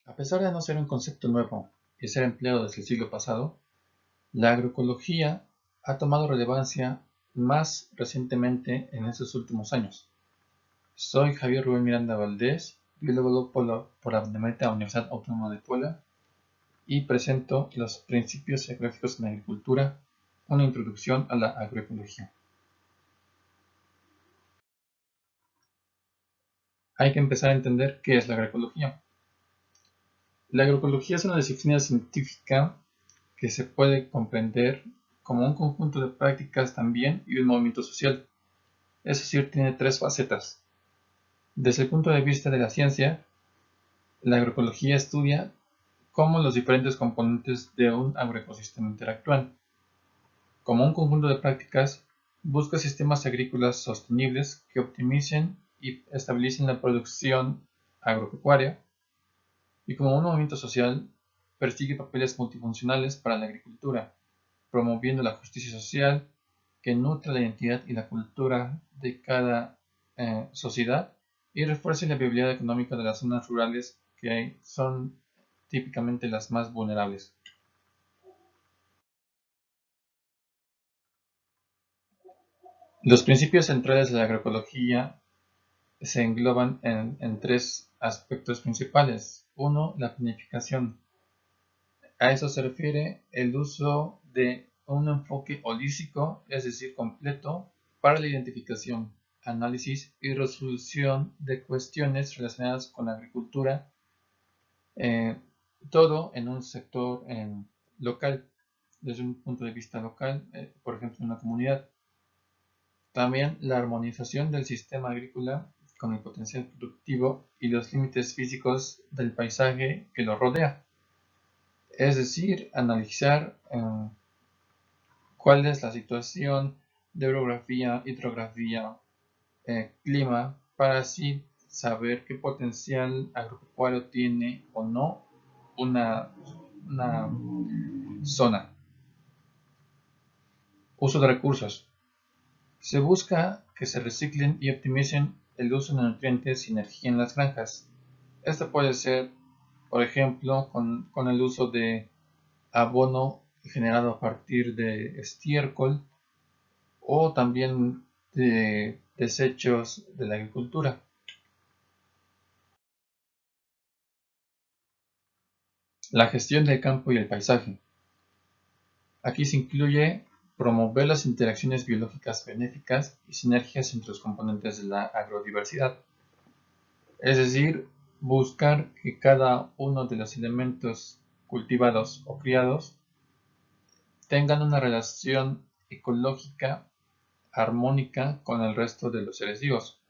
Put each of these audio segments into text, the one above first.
A pesar de no ser un concepto nuevo y ser empleado desde el siglo pasado, la agroecología ha tomado relevancia más recientemente en estos últimos años. Soy Javier Rubén Miranda Valdés, biólogo por la Benemérita Universidad Autónoma de Puebla, y presento los principios ecológicos en la agricultura, una introducción a la agroecología. Hay que empezar a entender qué es la agroecología. La agroecología es una disciplina científica que se puede comprender como un conjunto de prácticas también y un movimiento social. Es decir, tiene tres facetas. Desde el punto de vista de la ciencia, la agroecología estudia cómo los diferentes componentes de un agroecosistema interactúan. Como un conjunto de prácticas, busca sistemas agrícolas sostenibles que optimicen y estabilicen la producción agropecuaria, y como un movimiento social, persigue papeles multifuncionales para la agricultura, promoviendo la justicia social que nutre la identidad y la cultura de cada sociedad y refuerce la viabilidad económica de las zonas rurales que son típicamente las más vulnerables. Los principios centrales de la agroecología se engloban en tres aspectos principales. Uno, la planificación. A eso se refiere el uso de un enfoque holístico, es decir, completo, para la identificación, análisis y resolución de cuestiones relacionadas con la agricultura, eh, todo en un sector local, desde un punto de vista local, por ejemplo, en una comunidad. También la armonización del sistema agrícola con el potencial productivo y los límites físicos del paisaje que lo rodea. Es decir, analizar cuál es la situación de orografía, hidrografía, clima, para así saber qué potencial agropecuario tiene o no una zona. Uso de recursos. Se busca que se reciclen y optimicen el uso de nutrientes y energía en las granjas. Esto puede ser, por ejemplo, con el uso de abono generado a partir de estiércol o también de desechos de la agricultura. La gestión del campo y el paisaje. Aquí se incluye promover las interacciones biológicas benéficas y sinergias entre los componentes de la agrodiversidad. Es decir, buscar que cada uno de los elementos cultivados o criados tengan una relación ecológica armónica con el resto de los seres vivos,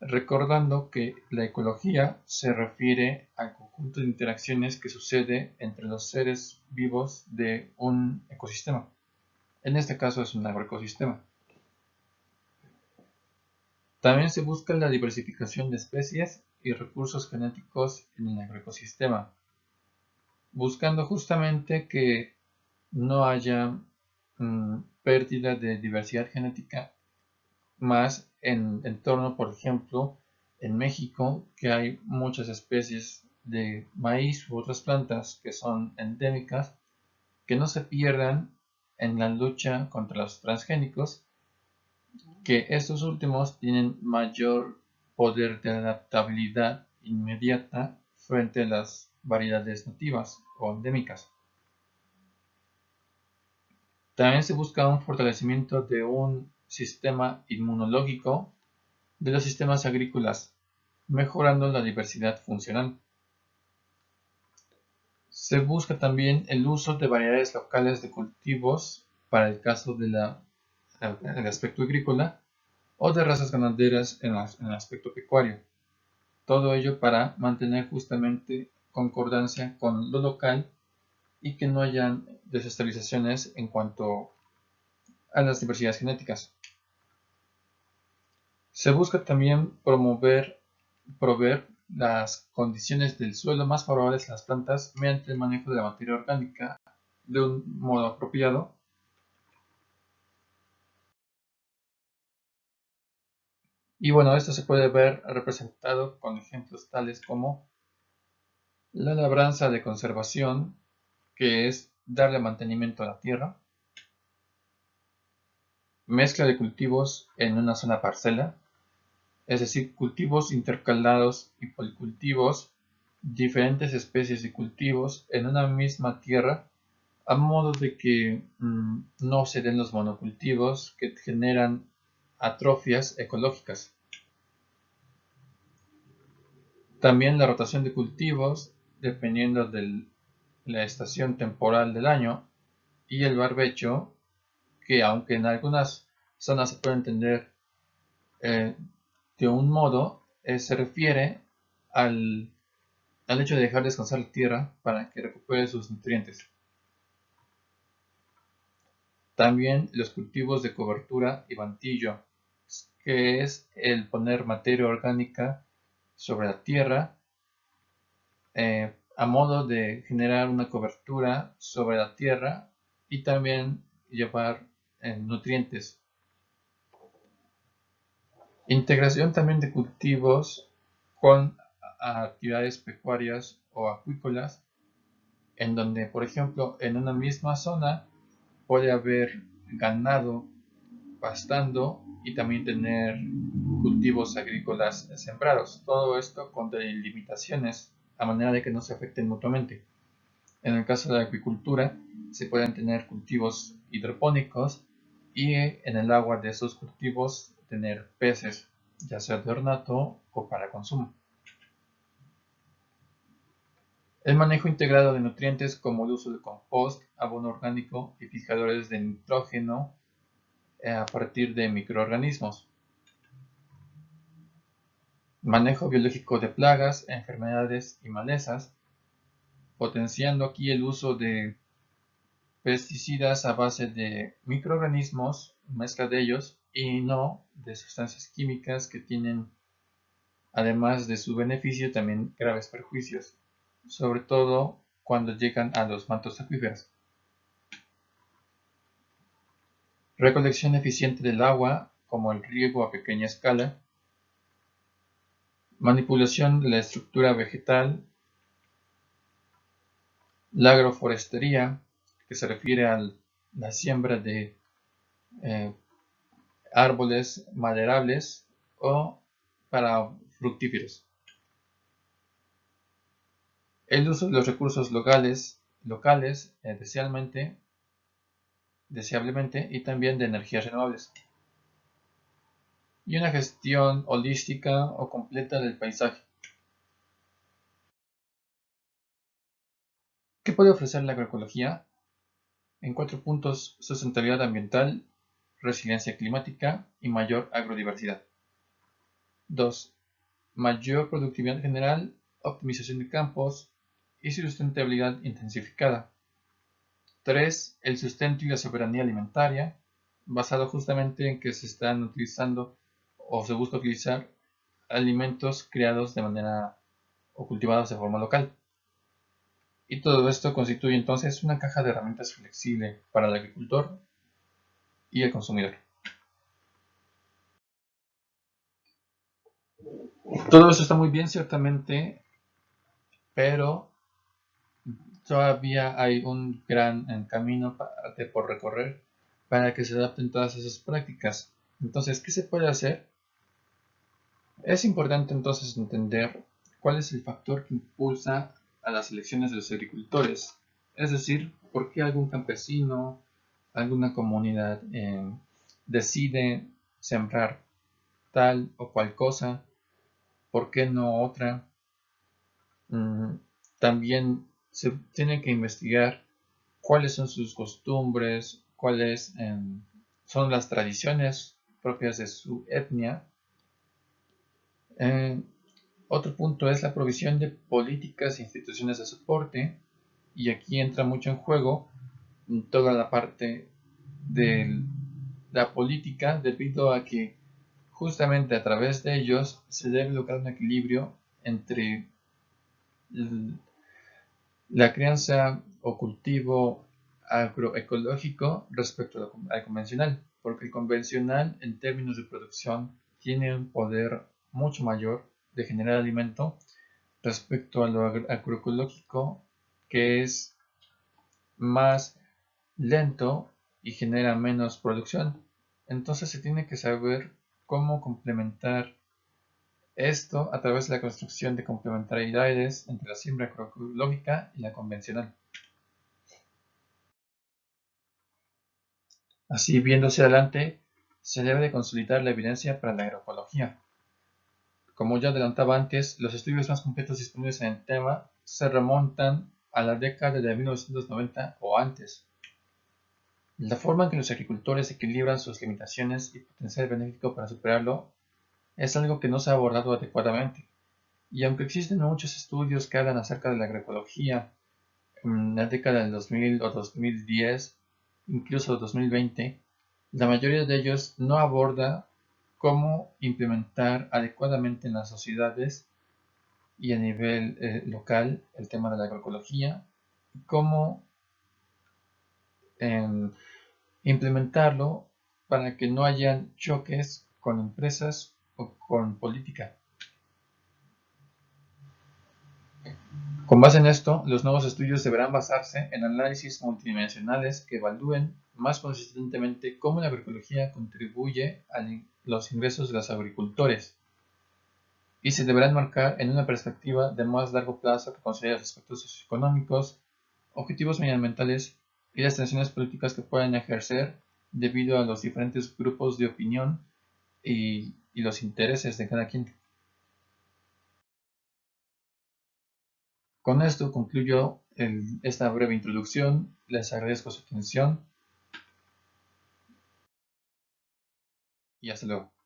recordando que la ecología se refiere al conjunto de interacciones que sucede entre los seres vivos de un ecosistema. En este caso es un agroecosistema. También se busca la diversificación de especies y recursos genéticos en el agroecosistema, buscando justamente que no haya pérdida de diversidad genética más en torno, por ejemplo, en México, que hay muchas especies de maíz u otras plantas que son endémicas, que no se pierdan en la lucha contra los transgénicos, que estos últimos tienen mayor poder de adaptabilidad inmediata frente a las variedades nativas o endémicas. También se busca un fortalecimiento de un sistema inmunológico de los sistemas agrícolas, mejorando la diversidad funcional. Se busca también el uso de variedades locales de cultivos para el caso del aspecto agrícola o de razas ganaderas en el aspecto pecuario. Todo ello para mantener justamente concordancia con lo local y que no hayan desestabilizaciones en cuanto a las diversidades genéticas. Se busca también proveer las condiciones del suelo más favorables a las plantas mediante el manejo de la materia orgánica de un modo apropiado. Y bueno, esto se puede ver representado con ejemplos tales como La labranza de conservación, que es darle mantenimiento a la tierra. Mezcla de cultivos en una sola parcela, es decir, cultivos intercalados y policultivos, diferentes especies de cultivos en una misma tierra, a modo de que no se den los monocultivos que generan atrofias ecológicas. También la rotación de cultivos, dependiendo de la estación temporal del año, y el barbecho, que aunque en algunas zonas se puede entender de un modo, se refiere al hecho de dejar descansar la tierra para que recupere sus nutrientes. También los cultivos de cobertura y bantillo, que es el poner materia orgánica sobre la tierra a modo de generar una cobertura sobre la tierra y también llevar nutrientes. Integración también de cultivos con actividades pecuarias o acuícolas, en donde, por ejemplo, en una misma zona puede haber ganado pastando y también tener cultivos agrícolas sembrados. Todo esto con delimitaciones a manera de que no se afecten mutuamente. En el caso de la acuicultura, se pueden tener cultivos hidropónicos y en el agua de esos cultivos tener peces, ya sea de ornato o para consumo. El manejo integrado de nutrientes como el uso de compost, abono orgánico y fijadores de nitrógeno a partir de microorganismos. Manejo biológico de plagas, enfermedades y malezas, potenciando aquí el uso de pesticidas a base de microorganismos, mezcla de ellos, y no de sustancias químicas que tienen, además de su beneficio, también graves perjuicios, sobre todo cuando llegan a los mantos acuíferos. Recolección eficiente del agua, como el riego a pequeña escala. Manipulación de la estructura vegetal. La agroforestería, que se refiere a la siembra de árboles maderables o para fructíferos. El uso de los recursos locales deseablemente y también de energías renovables. Y una gestión holística o completa del paisaje. ¿Qué puede ofrecer la agroecología? En 4 puntos: sustentabilidad ambiental, resiliencia climática y mayor agrodiversidad. 2. Mayor productividad general, optimización de campos y sustentabilidad intensificada. 3. El sustento y la soberanía alimentaria, basado justamente en que se están utilizando o se busca utilizar alimentos creados de manera o cultivados de forma local. Y todo esto constituye entonces una caja de herramientas flexible para el agricultor y el consumidor. Todo eso está muy bien, ciertamente, pero todavía hay un gran camino por recorrer para que se adapten todas esas prácticas. Entonces, ¿qué se puede hacer? Es importante entonces entender cuál es el factor que impulsa a las elecciones de los agricultores. Es decir, por qué algún campesino, alguna comunidad decide sembrar tal o cual cosa, por qué no otra. También se tiene que investigar cuáles son sus costumbres, cuáles son las tradiciones propias de su etnia. Otro punto es la provisión de políticas e instituciones de soporte, y aquí entra mucho en juego toda la parte de la política, debido a que justamente a través de ellos se debe lograr un equilibrio entre la crianza o cultivo agroecológico respecto al convencional, porque el convencional en términos de producción tiene un poder mucho mayor de generar alimento respecto a lo agroecológico, que es más lento y genera menos producción. Entonces se tiene que saber cómo complementar esto a través de la construcción de complementariedades entre la siembra agroecológica y la convencional. Así, viéndose adelante, se debe de consolidar la evidencia para la agroecología. Como ya adelantaba antes, los estudios más completos disponibles en el tema se remontan a la década de 1990 o antes. La forma en que los agricultores equilibran sus limitaciones y potencial benéfico para superarlo es algo que no se ha abordado adecuadamente. Y aunque existen muchos estudios que hablan acerca de la agroecología en la década del 2000 o 2010, incluso 2020, la mayoría de ellos no aborda cómo implementar adecuadamente en las sociedades y a nivel local el tema de la agroecología, cómo eh, implementarlo para que no hayan choques con empresas o con política. Con base en esto, los nuevos estudios deberán basarse en análisis multidimensionales que evalúen más consistentemente cómo la agroecología contribuye a los ingresos de los agricultores y se deberán marcar en una perspectiva de más largo plazo que considere los aspectos socioeconómicos, objetivos medioambientales y las tensiones políticas que pueden ejercer debido a los diferentes grupos de opinión y los intereses de cada quien. Con esto concluyo esta breve introducción. Les agradezco su atención y hasta luego.